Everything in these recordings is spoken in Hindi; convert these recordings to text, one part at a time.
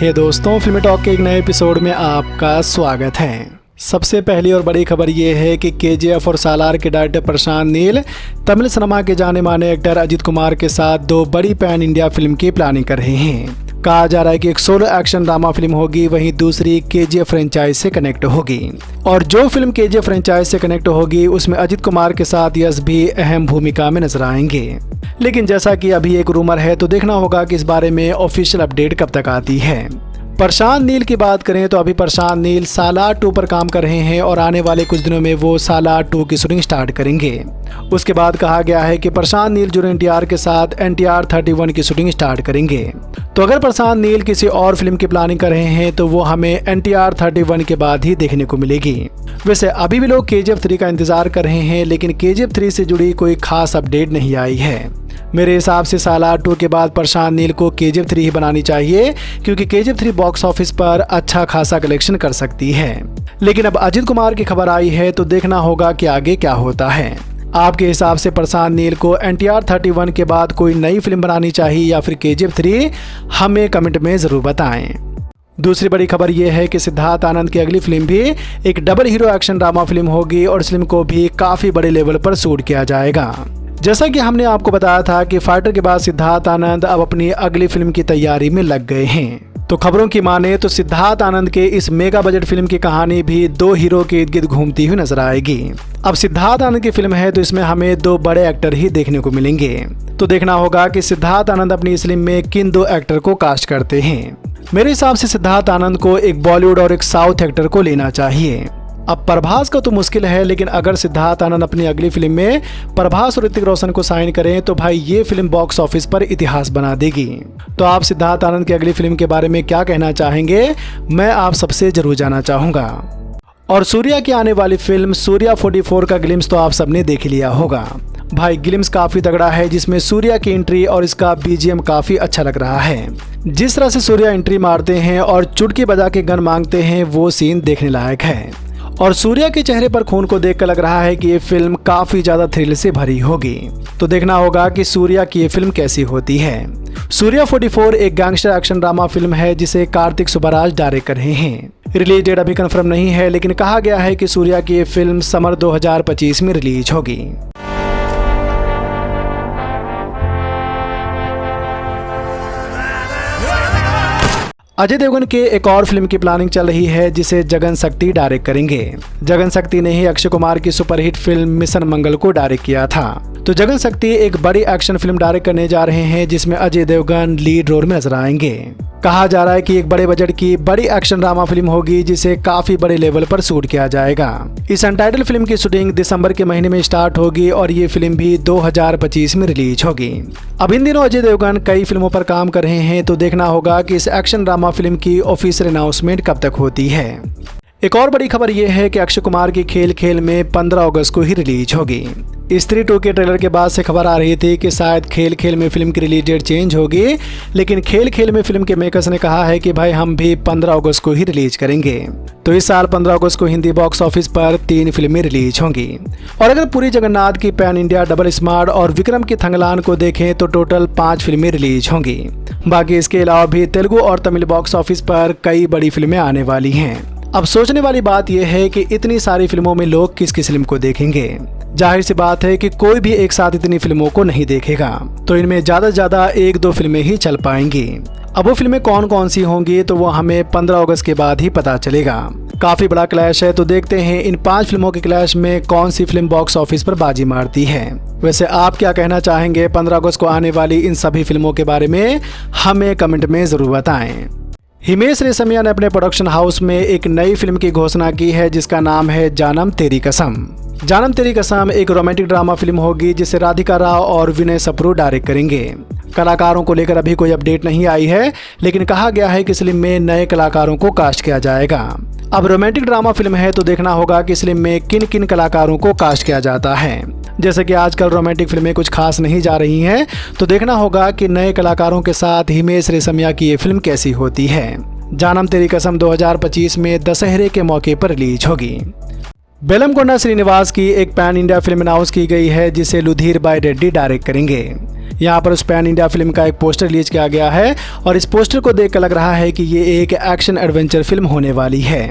हे दोस्तों, फिल्मी टॉक के एक नए एपिसोड में आपका स्वागत है। सबसे पहली और बड़ी खबर ये है कि केजीएफ और सालार के डायरेक्टर प्रशांत नील तमिल सिनेमा के जाने माने एक्टर अजित कुमार के साथ दो बड़ी पैन इंडिया फिल्म की प्लानिंग कर रहे हैं। कहा जा रहा है कि एक सोलो एक्शन ड्रामा फिल्म होगी, वहीं दूसरी केजीएफ फ्रेंचाइज से कनेक्ट होगी। और जो फिल्म केजीएफ फ्रेंचाइज से कनेक्ट होगी उसमें अजित कुमार के साथ यश भी अहम भूमिका में नजर आएंगे। लेकिन जैसा कि अभी एक रूमर है, तो देखना होगा कि इस बारे में ऑफिशियल अपडेट कब तक आती है। प्रशांत नील की बात करें तो अभी प्रशांत नील सालार 2 पर काम कर रहे हैं और आने वाले कुछ दिनों में वो सालार 2 की शूटिंग स्टार्ट करेंगे। उसके बाद कहा गया है कि प्रशांत नील जो एनटीआर के साथ एनटीआर 31 की शूटिंग स्टार्ट करेंगे। तो अगर प्रशांत नील किसी और फिल्म की प्लानिंग कर रहे हैं तो वो हमें एनटीआर 31 के बाद ही देखने को मिलेगी। वैसे अभी भी लोग केजीएफ 3 का इंतजार कर रहे हैं, लेकिन केजीएफ 3 से जुड़ी कोई खास अपडेट नहीं आई है। मेरे हिसाब से सालार 2 के बाद प्रशांत नील को केजीएफ 3 ही बनानी चाहिए, क्योंकि केजीएफ 3 बॉक्स ऑफिस पर अच्छा खासा कलेक्शन कर सकती है। लेकिन अब अजित कुमार की खबर आई है तो देखना होगा कि आगे क्या होता है। आपके हिसाब से प्रशांत नील को एनटीआर 31 के बाद कोई नई फिल्म बनानी चाहिए या फिर केजीएफ 3? हमें कमेंट में जरूर बताएं। दूसरी बड़ी खबर यह है कि सिद्धार्थ आनंद की अगली फिल्म भी एक double hero action drama film होगी और इस फिल्म को भी काफी बड़े लेवल पर शूट किया जाएगा। जैसा कि हमने आपको बताया था कि फाइटर के बाद सिद्धार्थ आनंद अब अपनी अगली फिल्म की तैयारी में लग गए हैं। तो खबरों की माने तो सिद्धार्थ आनंद के इस मेगा बजट फिल्म की कहानी भी दो हीरो के इर्द गिर्द घूमती हुई नजर आएगी। अब सिद्धार्थ आनंद की फिल्म है तो इसमें हमें दो बड़े एक्टर ही देखने को मिलेंगे। तो देखना होगा कि सिद्धार्थ आनंद अपनी इस फिल्म में किन दो एक्टर को कास्ट करते हैं। मेरे हिसाब से सिद्धार्थ आनंद को एक बॉलीवुड और एक साउथ एक्टर को लेना चाहिए। अब प्रभास का तो मुश्किल है, लेकिन अगर सिद्धार्थ आनंद अपनी अगली फिल्म में प्रभास और ऋतिक रोशन को साइन करें तो भाई ये फिल्म बॉक्स ऑफिस पर इतिहास बना देगी। तो आप सिद्धार्थ आनंद की अगली फिल्म के बारे में क्या कहना चाहेंगे, मैं आप सबसे जरूर जानना चाहूंगा। और सूर्या की आने वाली फिल्म सूर्या 44 का ग्लिम्स तो आप सबने देख लिया होगा। भाई ग्लिम्स काफी तगड़ा है, जिसमें सूर्या की एंट्री और इसका बीजीएम काफी अच्छा लग रहा है। जिस तरह से सूर्या एंट्री मारते हैं और चुटकी बजा के गन मांगते हैं, वो सीन देखने लायक है। और सूर्या के चेहरे पर खून को देखकर लग रहा है कि ये फिल्म काफी ज्यादा थ्रिल से भरी होगी। तो देखना होगा कि सूर्या की ये फिल्म कैसी होती है। सूर्या 44 एक गैंगस्टर एक्शन ड्रामा फिल्म है जिसे कार्तिक सुब्बाराज डायरेक्ट कर रहे हैं। रिलीज डेट अभी कंफर्म नहीं है, लेकिन कहा गया है कि सूर्या की ये फिल्म समर 2025 में रिलीज होगी। अजय देवगन के एक और फिल्म की प्लानिंग चल रही है जिसे जगन शक्ति डायरेक्ट करेंगे। जगन शक्ति ने ही अक्षय कुमार की सुपरहिट फिल्म मिशन मंगल को डायरेक्ट किया था। तो जगन शक्ति एक बड़ी एक्शन फिल्म डायरेक्ट करने जा रहे हैं जिसमें अजय देवगन लीड रोल में नजर आएंगे। कहा जा रहा है कि एक बड़े बजट की बड़ी एक्शन ड्रामा फिल्म होगी जिसे काफी बड़े लेवल पर शूट किया जाएगा। इस अनटाइटल फिल्म की शूटिंग दिसंबर के महीने में स्टार्ट होगी और ये फिल्म भी 2025 में रिलीज होगी। अब इन दिनों अजय देवगन कई फिल्मों पर काम कर रहे हैं, तो देखना होगा कि इस एक्शन ड्रामा फिल्म की ऑफिशियल अनाउंसमेंट कब तक होती है। एक और बड़ी खबर यह है कि अक्षय कुमार की खेल खेल में 15 अगस्त को ही रिलीज होगी। स्त्री 2 के ट्रेलर के बाद से खबर आ रही थी कि शायद खेल खेल में फिल्म की रिलीज डेट चेंज होगी, लेकिन खेल खेल में फिल्म के मेकर्स ने कहा है कि भाई हम भी 15 अगस्त को ही रिलीज करेंगे। तो इस साल 15 अगस्त को हिंदी बॉक्स ऑफिस पर 3 फिल्में रिलीज होंगी। और अगर पुरी जगन्नाथ की पैन इंडिया डबल स्मार्ट और विक्रम की थंगलान को देखें तो टोटल 5 फिल्में रिलीज होंगी। बाकी इसके अलावा भी तेलुगु और तमिल बॉक्स ऑफिस पर कई बड़ी फिल्में आने वाली हैं। अब सोचने वाली बात यह है कि इतनी सारी फिल्मों में लोग किस किस फिल्म को देखेंगे। जाहिर सी बात है कि कोई भी एक साथ इतनी फिल्मों को नहीं देखेगा, तो इनमें ज्यादा से ज्यादा 1-2 फिल्में ही चल पाएंगी। अब वो फिल्में कौन कौन सी होंगी तो वो हमें 15 अगस्त के बाद ही पता चलेगा। काफी बड़ा क्लैश है, तो देखते हैं इन 5 फिल्मों के क्लैश में कौन सी फिल्म बॉक्स ऑफिस पर बाजी मारती है। वैसे आप क्या कहना चाहेंगे 15 अगस्त को आने वाली इन सभी फिल्मों के बारे में, हमें कमेंट में जरूर बताएं। हिमेश रेशमिया ने अपने प्रोडक्शन हाउस में एक नई फिल्म की घोषणा की है जिसका नाम है जानम तेरी कसम। जानम तेरी कसम एक रोमांटिक ड्रामा फिल्म होगी जिसे राधिका राव और विनय सप्रू डायरेक्ट करेंगे। कलाकारों को लेकर अभी कोई अपडेट नहीं आई है, लेकिन कहा गया है कि इस फिल्म में नए कलाकारों को कास्ट किया जाएगा। अब रोमांटिक ड्रामा फिल्म है तो देखना होगा कि इस फिल्म में किन किन कलाकारों को कास्ट किया जाता है। जैसे कि आजकल रोमांटिक फिल्में कुछ खास नहीं जा रही हैं, तो देखना होगा कि नए कलाकारों के साथ हिमेश रेशमिया की ये फिल्म कैसी होती है। जानम तेरी कसम 2025 में दशहरे के मौके पर रिलीज होगी। बेलमकोंडा श्रीनिवास की एक पैन इंडिया फिल्म अनाउंस की गई है जिसे लुधीर बाई रेड्डी डायरेक्ट करेंगे। यहाँ पर उस पैन इंडिया फिल्म का एक पोस्टर रिलीज किया गया है और इस पोस्टर को देखकर लग रहा है कि ये एक एक्शन एडवेंचर फिल्म होने वाली है।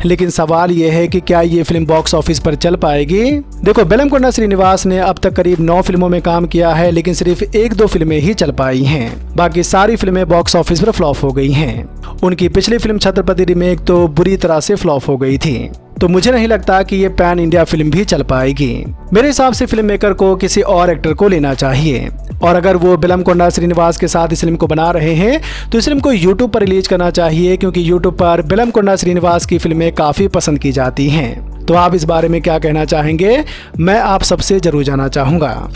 लेकिन सवाल ये है कि क्या ये फिल्म बॉक्स ऑफिस पर चल पाएगी। देखो, बेलमकोंडा श्रीनिवास ने अब तक करीब 9 फिल्मों में काम किया है, लेकिन सिर्फ 1-2 फिल्में ही चल पाई हैं। बाकी सारी फिल्में बॉक्स ऑफिस पर फ्लॉप हो गई हैं। उनकी पिछली फिल्म छत्रपति रीमेक तो बुरी तरह से फ्लॉप हो गई थी, तो मुझे नहीं लगता कि ये पैन इंडिया फिल्म भी चल पाएगी। मेरे हिसाब से फिल्म मेकर को किसी और एक्टर को लेना चाहिए, और अगर वो बेलमकोंडा श्रीनिवास के साथ इस फिल्म को बना रहे हैं तो इस फिल्म को यूट्यूब पर रिलीज करना चाहिए, क्योंकि यूट्यूब पर बेलमकोंडा श्रीनिवास की फिल्में काफी पसंद की जाती हैं। तो आप इस बारे में क्या कहना चाहेंगे, मैं आप सबसे जरूर जानना चाहूंगा।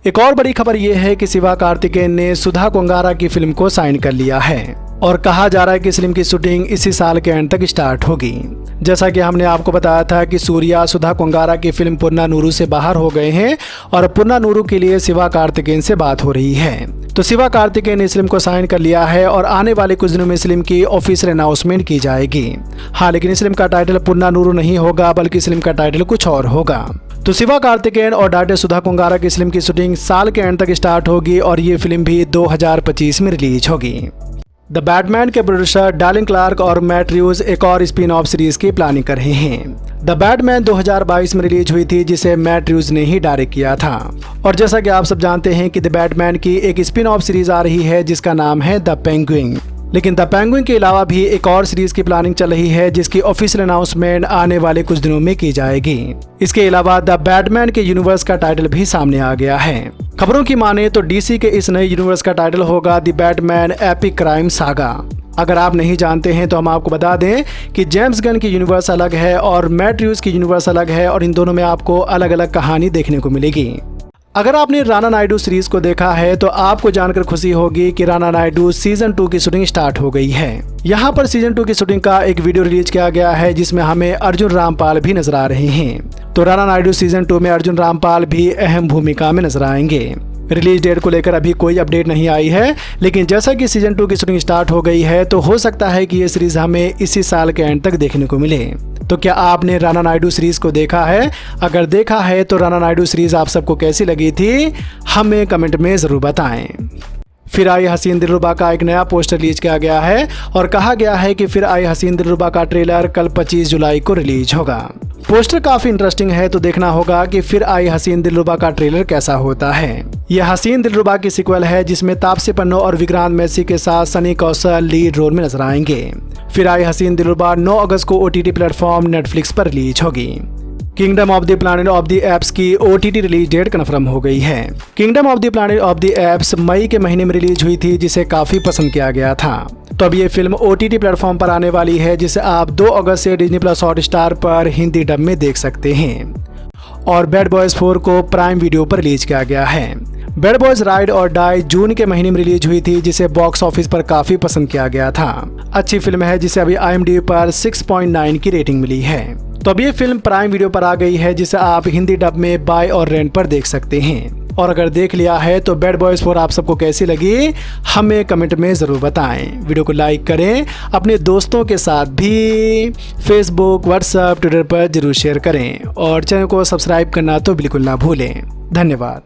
एक और बड़ी खबर यह है कि शिवा कार्तिकेयन ने सुधा कोंगारा की फिल्म को साइन कर लिया है और कहा जा रहा है कि इस फिल्म की शूटिंग इसी साल के एंड तक स्टार्ट होगी। जैसा कि हमने आपको बताया था कि सूर्या सुधा कोंगारा की फिल्म पुन्नानुरू से बाहर हो गए हैं और पुन्नानुरू के लिए शिवा कार्तिकेयन से बात हो रही है। तो शिवा कार्तिकेयन ने इस फिल्म को साइन कर लिया है और आने वाले कुछ दिनों में इस फिल्म की ऑफिशियल अनाउंसमेंट की जाएगी। हाँ, लेकिन इस फिल्म का टाइटल पुन्नानुरू नहीं होगा, बल्कि इस फिल्म का टाइटल कुछ और होगा। तो शिवा कार्तिकेयन और डायरेक्टर सुधा कोंगारा की इस फिल्म की शूटिंग साल के एंड तक स्टार्ट होगी और ये फिल्म भी 2025 में रिलीज होगी। द बैटमैन के प्रोड्यूसर डालिन क्लार्क और मैट रिव्यूज एक और स्पिन ऑफ सीरीज की प्लानिंग कर रहे हैं। द बैटमैन 2022 में रिलीज हुई थी, जिसे मैट रिव्यूज ने ही डायरेक्ट किया था। और जैसा कि आप सब जानते हैं कि द बैटमैन की एक स्पिन ऑफ सीरीज आ रही है जिसका नाम है द पेंगुइन। लेकिन द पेंगुइन के अलावा भी एक और सीरीज की प्लानिंग चल रही है जिसकी ऑफिशियल अनाउंसमेंट आने वाले कुछ दिनों में की जाएगी। इसके अलावा द बैटमैन के यूनिवर्स का टाइटल भी सामने आ गया है। खबरों की माने तो डीसी के इस नए यूनिवर्स का टाइटल होगा the Batman epic crime saga. अगर आप नहीं जानते हैं तो हम आपको बता दें कि जेम्स गन की यूनिवर्स अलग है और मैट रिव्यूज की यूनिवर्स अलग है और इन दोनों में आपको अलग अलग कहानी देखने को मिलेगी। अगर आपने राणा नायडू सीरीज को देखा है तो आपको जानकर खुशी होगी कि राणा नायडू सीजन 2 की शूटिंग स्टार्ट हो गई है। यहाँ पर सीजन 2 की शूटिंग का एक वीडियो रिलीज किया गया है जिसमें हमें अर्जुन रामपाल भी नजर आ रहे हैं। तो राणा नायडू सीजन 2 में अर्जुन रामपाल भी अहम भूमिका में नजर आएंगे। रिलीज डेट को लेकर अभी कोई अपडेट नहीं आई है, लेकिन जैसा कि सीजन 2 की शूटिंग स्टार्ट हो गई है तो हो सकता है कि ये सीरीज हमें इसी साल के एंड तक देखने को मिले। तो क्या आपने राणा नायडू सीरीज को देखा है? अगर देखा है तो राणा नायडू सीरीज आप सबको कैसी लगी थी, हमें कमेंट में जरूर बताएं। फिर आई हसीन दिलरुबा का एक नया पोस्टर रिलीज किया गया है और कहा गया है कि फिर आई हसीन दिलरुबा का ट्रेलर कल 25 जुलाई को रिलीज होगा। पोस्टर काफी इंटरेस्टिंग है, तो देखना होगा कि फिर आई हसीन दिलरुबा का ट्रेलर कैसा होता है। यह हसीन दिलरुबा की सीक्वल है जिसमें तापसी पन्नू और विक्रांत मैसी के साथ सनी कौशल लीड रोल में नजर आएंगे। फिर आई हसीन दिलरुबा 9 अगस्त को OTT प्लेटफॉर्म नेटफ्लिक्स पर रिलीज होगी। Kingdom of the Planet of the Apes की OTT रिलीज डेट कन्फर्म हो गई है। Kingdom of the Planet of the Apes मई के महीने में रिलीज हुई थी, जिसे काफी पसंद किया गया था। तो अब ये फिल्म OTT प्लेटफॉर्म पर आने वाली है, जिसे आप 2 अगस्त से Disney+ हॉटस्टार पर हिंदी डब में देख सकते हैं। और बैड बॉयज 4 को प्राइम वीडियो पर रिलीज किया गया है। बैड बॉयज राइड और डाई जून के महीने में रिलीज हुई थी, जिसे बॉक्स ऑफिस पर काफी पसंद किया गया था। अच्छी फिल्म है जिसे अभी IMDb पर 6.9 की रेटिंग मिली है। तो अब ये फिल्म प्राइम वीडियो पर आ गई है, जिसे आप हिंदी डब में बाय और रेंट पर देख सकते हैं। और अगर देख लिया है तो बैड बॉयज 4 आप सबको कैसी लगी, हमें कमेंट में ज़रूर बताएं। वीडियो को लाइक करें, अपने दोस्तों के साथ भी फेसबुक, व्हाट्सएप, ट्विटर पर जरूर शेयर करें और चैनल को सब्सक्राइब करना तो बिल्कुल ना भूलें। धन्यवाद।